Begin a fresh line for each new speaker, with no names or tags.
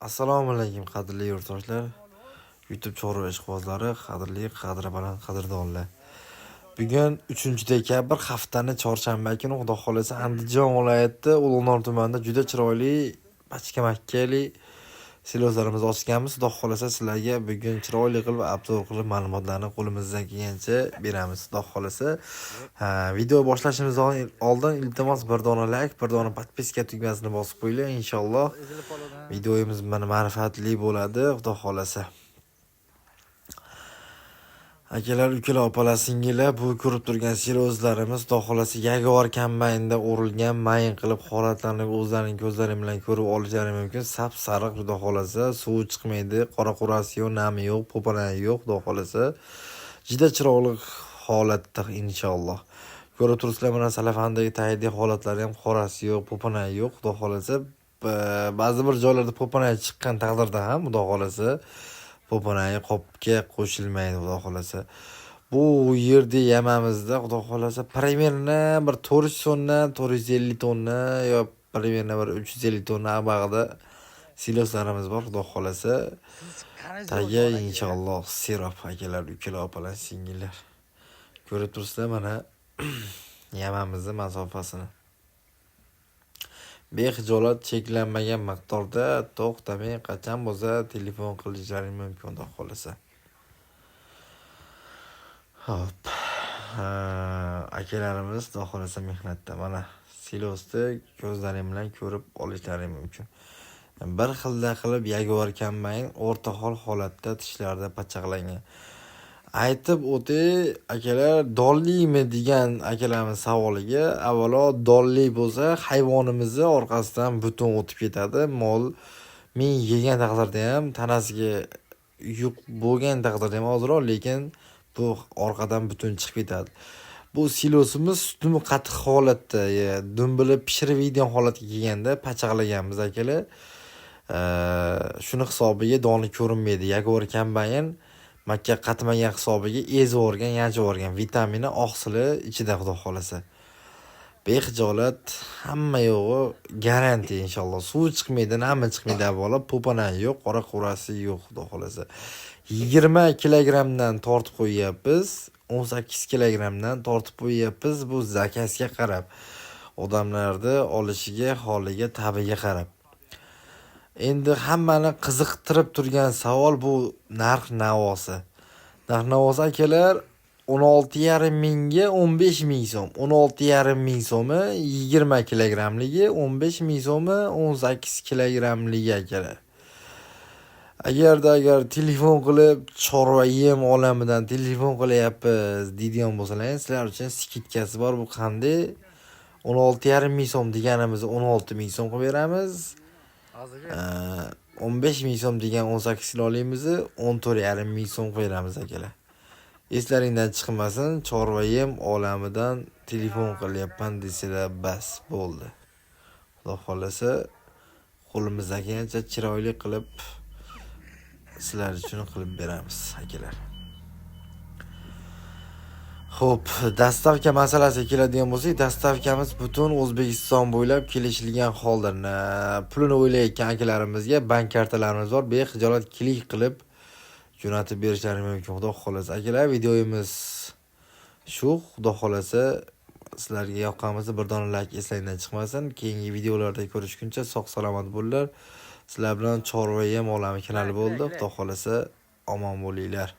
Assalomu alaykum qadrli yurtdoshlar, YouTube chorva ishqibozlari, qadri baland qadrdonlar. Bugun 3-dekabr haftani chorshanba kuni Xudo xolasa Andijon viloyati Ulug'nor tumanida juda chiroyli pachka makkali silozlarimizni ochganmiz. Xudo xolasa sizlarga bugun chiroyli qilib obzor qilib ma'lumotlarni qo'limizdan kelgancha beramiz. Xudo xolasa video boshlashimizdan oldin iltimos bir dona like, bir dona podpiska tugmasini bosib qo'yinglar. Inshaalloh videomiz mana ma'rifatli bo'ladi. Xudo xolasa. Akalar, ukalar, opalar, singillar, bu ko'rib turgan silozlarimiz Xudo xolasa Jaguar kombaynda o'rilgan, mayin qilib holatlarni o'zlarining ko'zlari bilan ko'rib olishlari mumkin. Sap sariq, Xudo xolasa, suv chiqmaydi, qora qurasi yo'q, nami yo'q, po'panagi yo'q, Xudo xolasa. Juda chiroyli holatda inshaalloh. Ko'rib turibsizlar, mana salafandagi tayyorli holatlari ham qorasi yo'q, po'panagi yo'q, Xudo xolasa. Ba'zi bir joylarda po'panagi chiqqan taqdirda ham Xudo xolasa po'panagi qopga qo'shilmaydi, Xudo xolasa. Bu yerda yamamizda Xudo xolasa primerna bir 400 tonna, 450 tonna yo primerna bir 350 tonna abag'ida siloslarimiz bor, Xudo xolasa. Taga inshaalloh sirop akalar, ukalar, opalar, singillar. Ko'rib turibsizlar mana yamamizning masofasini. Behijolat cheklanmagan miqdorda to'xtamay qachon bo'lsa telefon qilishlaring mumkin, Xudo xolasa. Hop. Akalarimiz Xudo xolasa mehnatda mana silosni ko'zlaring bilan ko'rib olishlaring mumkin. Bir xilda qilib Jaguar kombayn o'rta holatda tishlarda pachaqlangan. Aytib o'tay, akalar, dollimi degan akalarimiz savoliga, avvalo dolli bo'lsa hayvonimizni orqasidan butun o'tib ketadi. Mol men yegan taqdirda ham tanasiga yuk bo'lgan taqdirda ham ozroq, lekin bu orqadan butun chiqib ketadi. Bu silosimiz dum qattiq holatda, dumbilib pishirib yeydigan holatga kelganda pachaqlaganmiz akalar. Shuni hisobiga doni ko'rinmaydi. Jaguar kombayn makka qatmagan hisobiga ezvorgan, yanchivorgan, vitamini oqsili ichida, Xudo xolasa. Behijolat hamma yo'g'i garanti inshaalloh. Suv chiqmaydi, nami chiqmaydi, avvalo po'panagi yo'q, qora qurasi yo'q, Xudo xolasa. 20 kilogramdan tortib qo'yapmiz, 18 kilogramdan tortib qo'yapmiz. Bu zakasga qarab, odamlarni olishiga, holiga, tabiga qarab. Endi hammani qiziqtirib turgan savol bu narx-navosi. Narx-navosi akalar 16,5 mingga 15 ming so'm. 16,5 ming so'mi 20 kilogramligi, 15 ming so'mi 18 kilogramligi akalar. Agar telefon qilib chorva yem olamidan telefon qilyapmiz deydigan bo'lsalaring, sizlar uchun skitkasi bor. Bu qanday? 16,5 ming so'm deganimizni 16 ming so'm qilib beramiz. 15 ming so'm degan 18 kilolimizni 14,5 ming so'm qo'yamiz akalar. Eslaringdan chiqmasin, chorva yem olamidan telefon qilyapman desanglar bas bo'ldi. Xudo xolasa qo'limizdan kelgancha chiroyli qilib sizlar uchun qilib beramiz akalar. Xo'p, dastavka masalasiga keladigan bo'lsak, dastavkamiz butun O'zbekiston bo'ylab kelishilgan holda. Pulini o'ylayotgan akalarimizga bank kartalarimiz bor. Behijolat klik qilib jo'natib berishlari mumkin. Xudo xolasa akalar, videomiz shu. Xudo xolasa sizlarga yoqqanimizni bir dona like eslangdan chiqmasin. Keyingi videolarda ko'rishguncha sog' salomat bo'linglar. Sizlar bilan chorva yem olami kanali bo'ldi. Xudo xolasa omon bo'linglar.